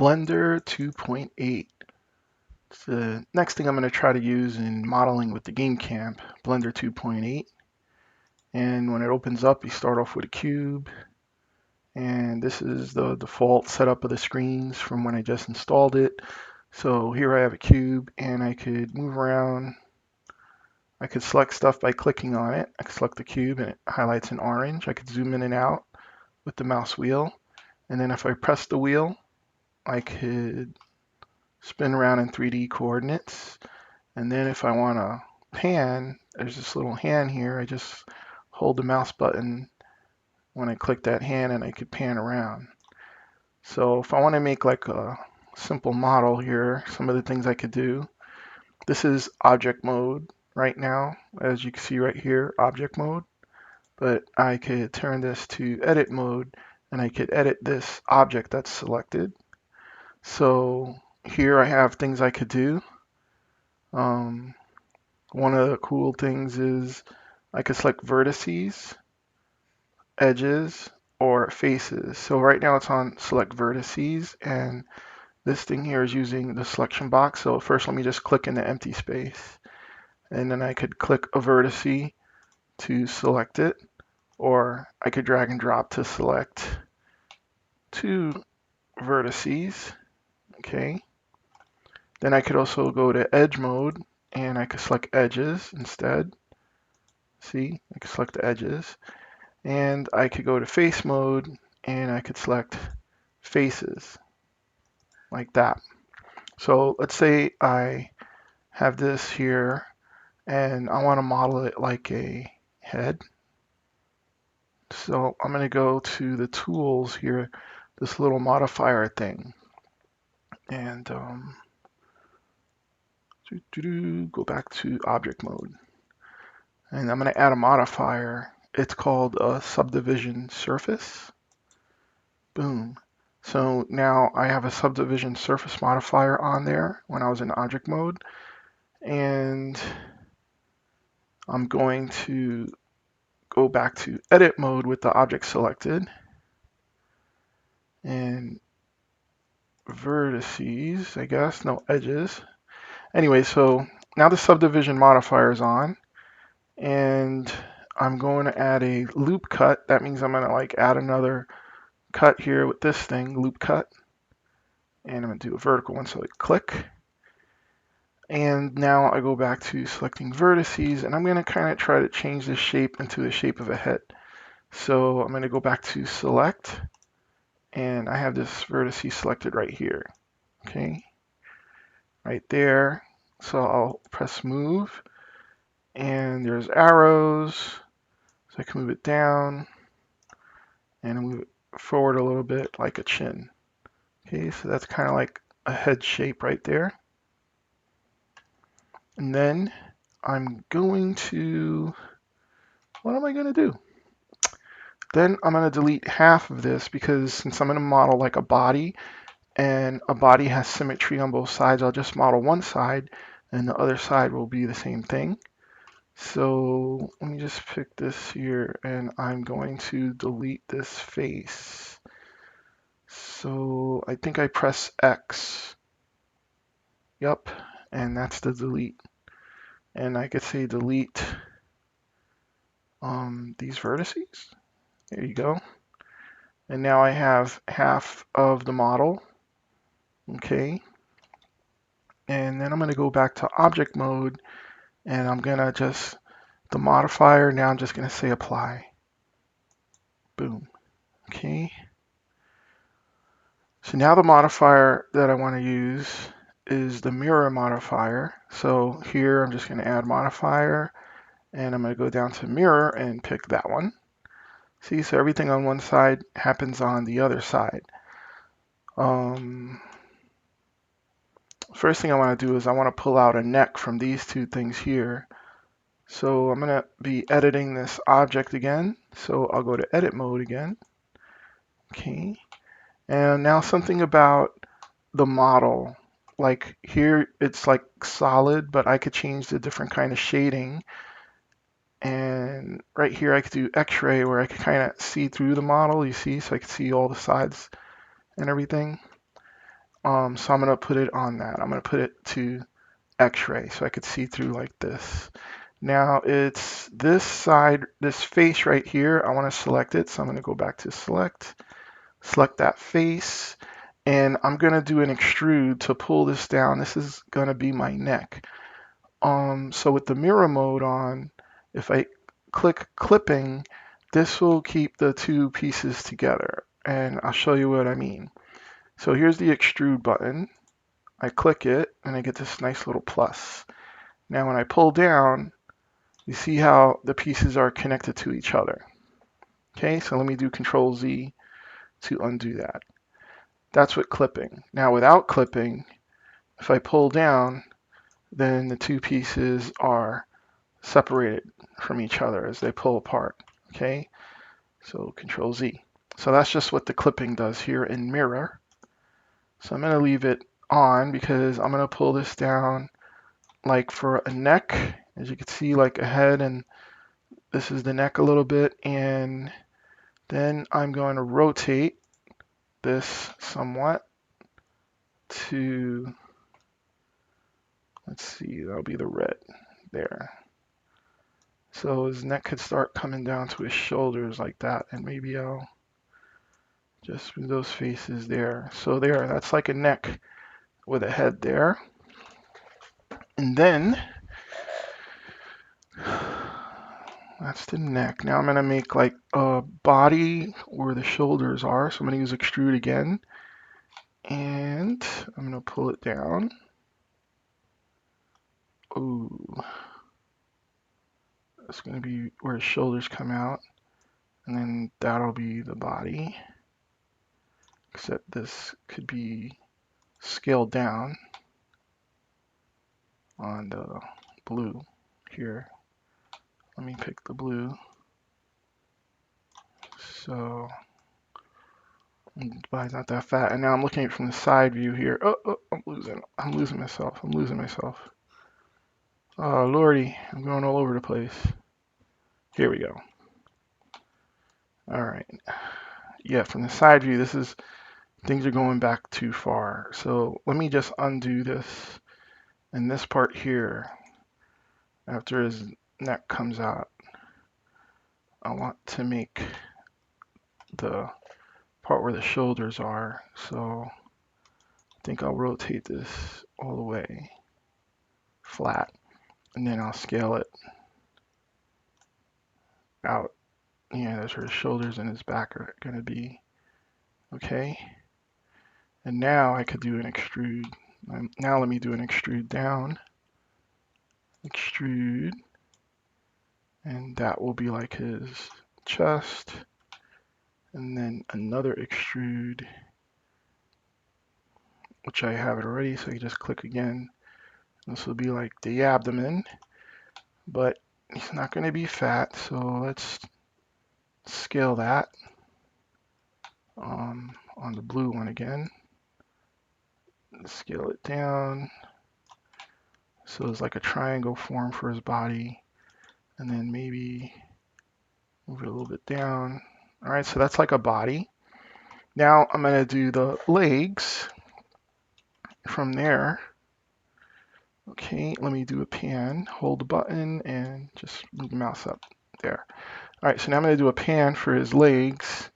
Blender 2.8. It's the next thing I'm going to try to use in modeling with the game camp, Blender 2.8. And when it opens up, you start off with a cube. And this is the default setup of the screens from when I just installed it. So here I have a cube, and I could move around. I could select stuff by clicking on it. I could select the cube, and it highlights in orange. I could zoom in and out with the mouse wheel. And then if I press the wheel, I could spin around in 3D coordinates. And then if I want to pan, there's this little hand here. I just hold the mouse button when I click that hand, and I could pan around. So if I want to make like a simple model here, some of the things I could do. This is object mode right now, as you can see right here, object mode. But I could turn this to edit mode, and I could edit this object that's selected. So here I have things I could do. One of the cool things is I could select vertices, edges, or faces. So right now it's on select vertices, and this thing here is using the selection box. So first let me just click in the empty space, and then I could click a vertice to select it, or I could drag and drop to select two vertices. Okay. Then I could also go to edge mode, and I could select edges instead. See, I could select the edges. And I could go to face mode, and I could select faces like that. So let's say I have this here, and I want to model it like a head. So I'm going to go to the tools here, this little modifier thing, and go back to object mode. And I'm going to add a modifier. It's called a Subdivision Surface. Boom. So now I have a Subdivision Surface modifier on there when I was in object mode. And I'm going to go back to edit mode with the object selected. And vertices, I guess, no edges. Anyway, so now the subdivision modifier is on. And I'm going to add a loop cut. That means I'm going to like add another cut here with this thing, loop cut. And I'm going to do a vertical one, so I click. And now I go back to selecting vertices, and I'm going to kind of try to change this shape into the shape of a head. So I'm going to go back to select, and I have this vertice selected right here. Okay, right there. So I'll press move, and there's arrows. So I can move it down and move it forward a little bit like a chin. Okay, so that's kind of like a head shape right there. And then I'm going to, what am I going to do? Then I'm going to delete half of this, because since I'm going to model like a body, and a body has symmetry on both sides, I'll just model one side and the other side will be the same thing. So let me just pick this here, and I'm going to delete this face. So I think I press X. Yep, and that's the delete. And I could say delete these vertices. There you go. And now I have half of the model. Okay. And then I'm going to go back to object mode, and I'm going to just, the modifier, now I'm just going to say apply. Boom. Okay. So now the modifier that I want to use is the mirror modifier. So here I'm just going to add modifier, and I'm going to go down to mirror and pick that one. See, so everything on one side happens on the other side. First thing I want to do is I want to pull out a neck from these two things here. So I'm going to be editing this object again. So I'll go to edit mode again. Okay. And now something about the model. Like here it's like solid, but I could change the different kind of shading. And right here I could do X-ray, where I could kind of see through the model, you see, so I could see all the sides and everything. So I'm going to put it on that. I'm going to put it to X-ray so I could see through like this. Now it's this side, this face right here. I want to select it. So I'm going to go back to select that face, and I'm going to do an extrude to pull this down. This is going to be my neck. So with the mirror mode on, if I click clipping, this will keep the two pieces together. And I'll show you what I mean. So here's the extrude button. I click it and I get this nice little plus. Now when I pull down, you see how the pieces are connected to each other. Okay, so let me do Control Z to undo that. That's with clipping. Now without clipping, if I pull down, then the two pieces are separated from each other as they pull apart. Okay, so Control Z. So that's just what the clipping does here in Mirror. So I'm going to leave it on because I'm going to pull this down like for a neck, as you can see, like a head, and this is the neck a little bit, and then I'm going to rotate this somewhat to, let's see, that'll be the red there. So his neck could start coming down to his shoulders like that, and maybe I'll just move those faces there. So there, that's like a neck with a head there. And then that's the neck. Now I'm going to make like a body where the shoulders are. So I'm going to use extrude again. And I'm going to pull it down. Ooh. That's going to be where his shoulders come out. And then that'll be the body. Except this could be scaled down on the blue here. Let me pick the blue. So the body's not that fat. And now I'm looking at it from the side view here. Oh, I'm losing myself. Oh, Lordy, I'm going all over the place. Here we go. All right. Yeah, from the side view, things are going back too far. So let me just undo this. And this part here, after his neck comes out, I want to make the part where the shoulders are. So I think I'll rotate this all the way flat, and then I'll scale it out. Yeah, that's where his shoulders and his back are going to be. Okay. And now I could do an extrude. Now let me do an extrude down. Extrude. And that will be like his chest. And then another extrude, which I have it already, so you just click again. This will be like the abdomen, but he's not going to be fat, so let's scale that on the blue one again. Scale it down. So it's like a triangle form for his body, and then maybe move it a little bit down. All right, so that's like a body. Now I'm going to do the legs from there. Okay, let me do a pan, hold the button, and just move the mouse up there. All right, so now I'm going to do a pan for his legs.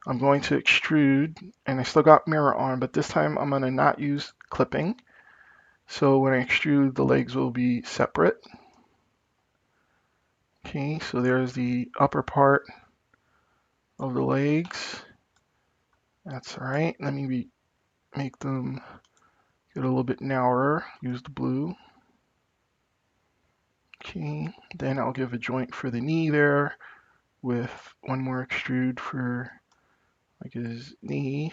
I'm going to extrude, and I still got mirror on, but this time I'm going to not use clipping. So when I extrude, the legs will be separate. Okay, so there's the upper part of the legs. That's all right. Let me make them get a little bit narrower. Use the blue. Okay, then I'll give a joint for the knee there with one more extrude for like his knee.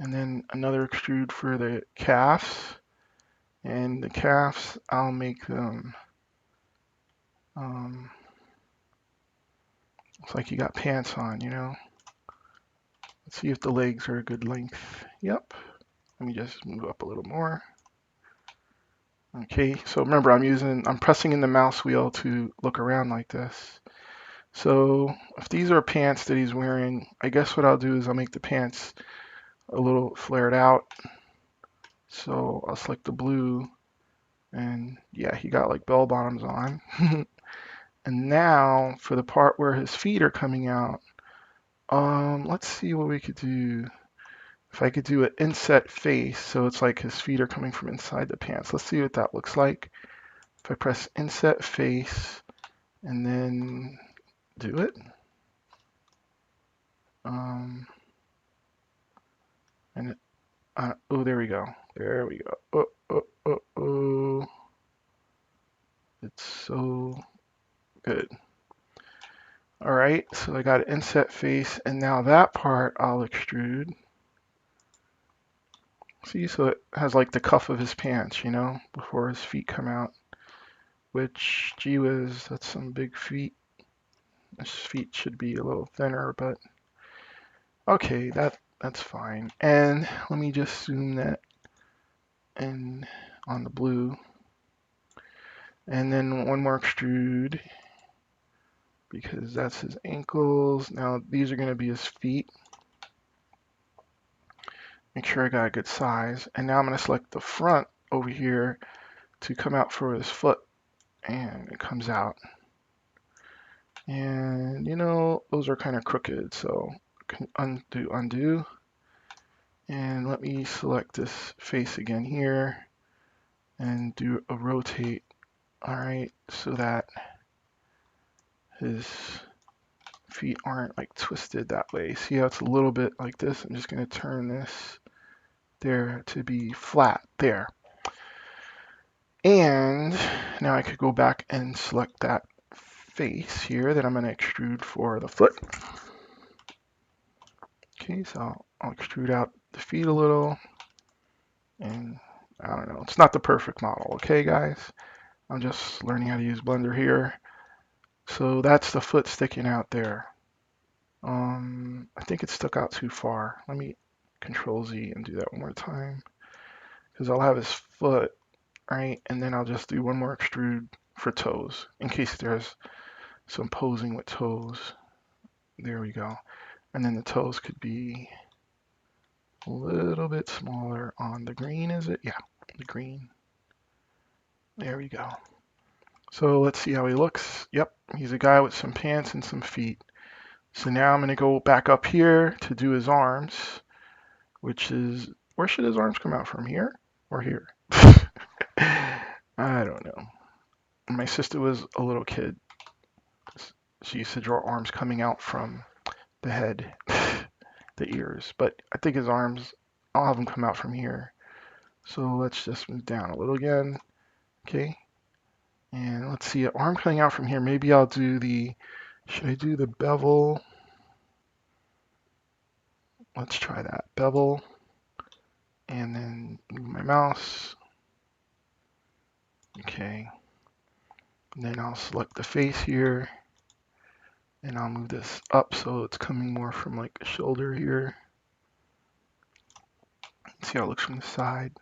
And then another extrude for the calves. And the calves, I'll make them, looks like you got pants on, you know. Let's see if the legs are a good length. Yep. Let me just move up a little more. Okay, so remember I'm pressing in the mouse wheel to look around like this. So if these are pants that he's wearing, I guess what I'll do is I'll make the pants a little flared out. So I'll select the blue, and yeah, he got like bell bottoms on. And now for the part where his feet are coming out, let's see what we could do. If I could do an inset face, so it's like his feet are coming from inside the pants. Let's see what that looks like. If I press inset face and then do it. And oh, there we go. There we go. Oh, oh, oh, oh. It's so good. All right, so I got an inset face, and now that part I'll extrude. See, so it has like the cuff of his pants, you know, before his feet come out. Which, gee whiz, that's some big feet. His feet should be a little thinner, but okay, that's fine. And let me just zoom that in on the blue. And then one more extrude, because that's his ankles. Now these are going to be his feet. Make sure I got a good size. And now I'm going to select the front over here to come out for his foot. And it comes out. And you know, those are kind of crooked, so can undo. And let me select this face again here and do a rotate. All right, so that his feet aren't like twisted that way. See how it's a little bit like this? I'm just going to turn this there to be flat there. And now I could go back and select that face here that I'm going to extrude for the foot. Okay, so I'll extrude out the feet a little. And I don't know, it's not the perfect model, okay guys? I'm just learning how to use Blender here. So that's the foot sticking out there. I think it stuck out too far. Let me Control Z and do that one more time. Because I'll have his foot, right? And then I'll just do one more extrude for toes, in case there's some posing with toes. There we go. And then the toes could be a little bit smaller on the green, is it? Yeah, the green. There we go. So let's see how he looks. Yep, he's a guy with some pants and some feet. So now I'm going to go back up here to do his arms, which is, where should his arms come out from? Here or here? I don't know. My sister was a little kid. She used to draw arms coming out from the head, the ears. But I think his arms, I'll have them come out from here. So let's just move down a little again. Okay. And let's see, an arm coming out from here. Maybe I'll do the, should I do the bevel? Let's try that. Bevel. And then move my mouse. Okay. And then I'll select the face here. And I'll move this up so it's coming more from like the shoulder here. See how it looks from the side.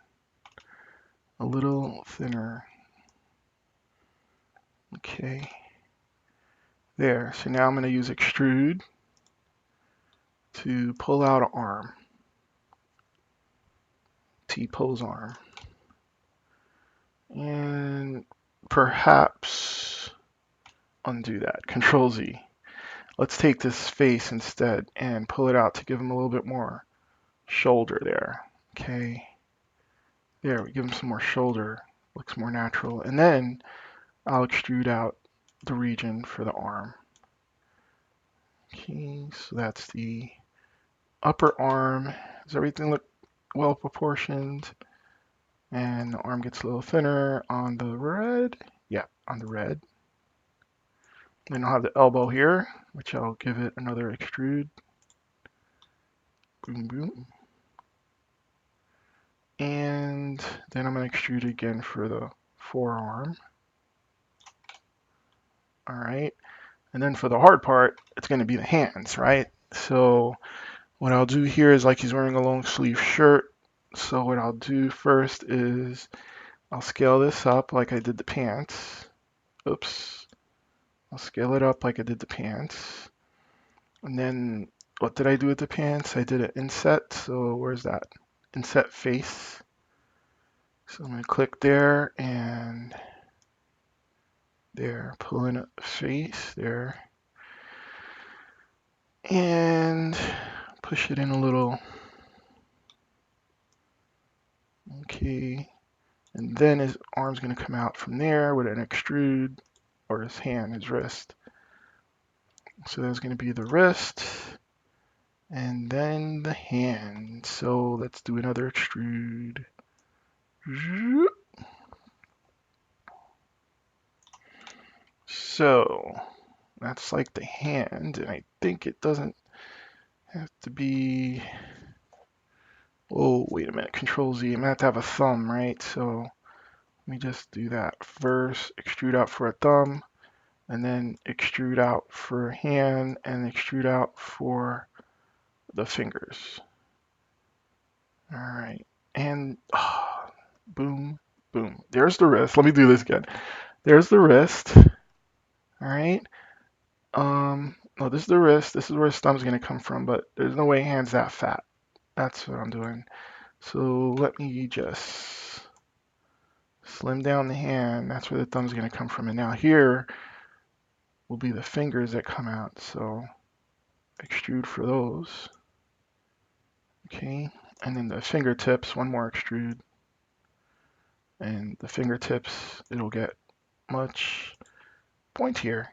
A little thinner. Okay. There. So now I'm going to use Extrude to pull out an arm. T-pose arm. And perhaps undo that. Control Z. Let's take this face instead and pull it out to give him a little bit more shoulder there. Okay. There, we give him some more shoulder. Looks more natural. And then I'll extrude out the region for the arm. Okay, so that's the upper arm. Does everything look well proportioned? And the arm gets a little thinner on the red. Yeah, on the red. Then I'll have the elbow here, which I'll give it another extrude. Boom, boom. And then I'm going to extrude again for the forearm. All right. And then for the hard part, it's going to be the hands, right? So what I'll do here is like he's wearing a long sleeve shirt. So what I'll do first is I'll scale this up like I did the pants. Oops. I'll scale it up like I did the pants. And then what did I do with the pants? I did an inset. So where's that? Inset face. So I'm going to click there and there, pull in a face there, and push it in a little. Okay, and then his arm's going to come out from there with an extrude, or his hand, his wrist. So that's going to be the wrist, and then the hand. So let's do another extrude. So that's like the hand, and I think it doesn't have to be. Oh, wait a minute. Control Z. I'm gonna have to have a thumb, right? So let me just do that first. Extrude out for a thumb, and then extrude out for a hand, and extrude out for the fingers. All right, and boom, boom. There's the wrist. Let me do this again. There's the wrist. All right. No, this is the wrist. This is where his thumb's gonna come from, but there's no way hand's that fat. That's what I'm doing. So let me just slim down the hand. That's where the thumb's gonna come from. And now here will be the fingers that come out. So extrude for those. Okay. And then the fingertips, one more extrude. And the fingertips, it'll get much pointier.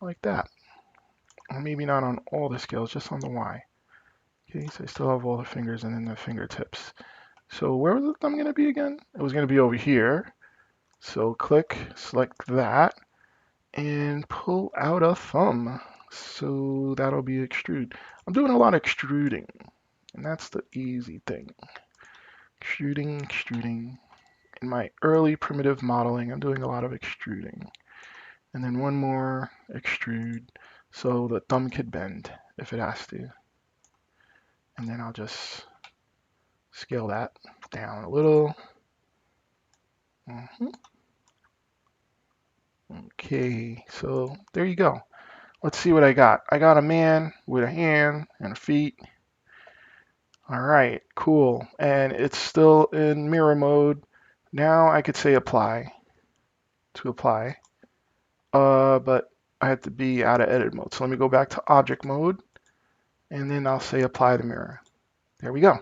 Like that. Or maybe not on all the scales, just on the Y. Okay, so I still have all the fingers and then the fingertips. So where was the thumb going to be again? It was going to be over here. So click, select that, and pull out a thumb. So that'll be extrude. I'm doing a lot of extruding, and that's the easy thing. Extruding, extruding. In my early primitive modeling, I'm doing a lot of extruding. And then one more extrude, so the thumb could bend if it has to. And then I'll just scale that down a little. Okay, so there you go. Let's see what I got. I got a man with a hand and feet. All right, cool. And it's still in mirror mode. Now I could say apply to apply. But I have to be out of edit mode. So let me go back to object mode, and then I'll say apply the mirror. There we go.